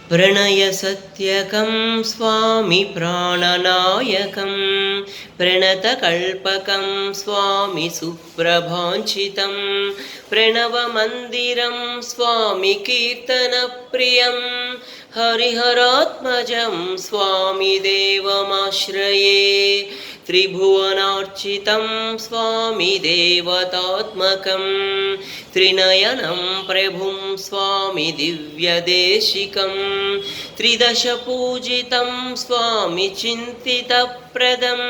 प्रणयसत्यकं स्वामी प्राणनायकं प्रणतकल्पकं स्वामी सुप्रभाञ्चितं प्रणवमन्दिरं स्वामी कीर्तनप्रियं हरिहरात्मजं स्वामी देवमाश्रये त्रिभुवनार्चितं स्वामी देवतात्मकं त्रिनयनं प्रभुं स्वामी दिव्यदेशिकं त्रिदशपूजितं स्वामी चिन्तितप्रदं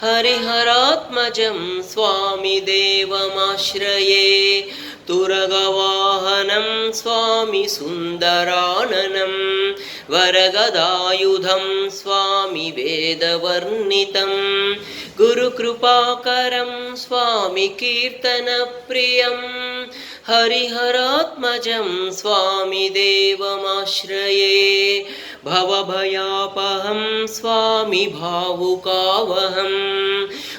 हरिहरात्मजं स्वामी देवमाश्रये तुरगवाहनं स्वामी सुन्दराननं वरगदायुधं स्वामी वेदवर्णितं गुरुकृपाकरं स्वामी कीर्तनप्रियं हरिहरात्मजं स्वामी देवमाश्रये भवभयापहं स्वामी भावुकावहं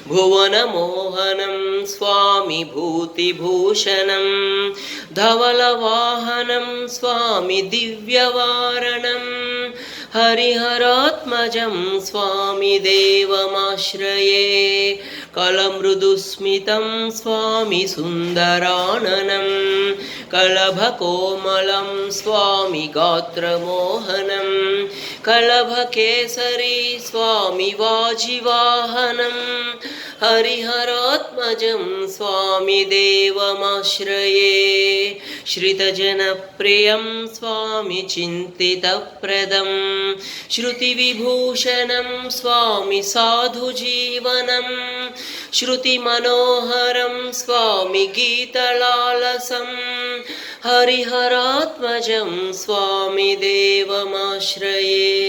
भुवनमोहनं स्वामी भूतिभूषणं धवलवाहनं स्वामी दिव्यवारणं हरिहरात्मजं स्वामी देवमाश्रये कलमृदुस्मितं स्वामी सुन्दराननं कलभकोमलं स्वामी गात्रमोहनं कलभकेसरी स्वामी वाजिवाहनं हरिहरात्मजं स्वामी देवमाश्रये श्रितजनप्रियं स्वामी चिन्तितप्रदं श्रुतिविभूषणं स्वामी साधुजीवनं श्रुतिमनोहरं स्वामी गीतलालसं हरिहरात्मजं स्वामी देवमाश्रये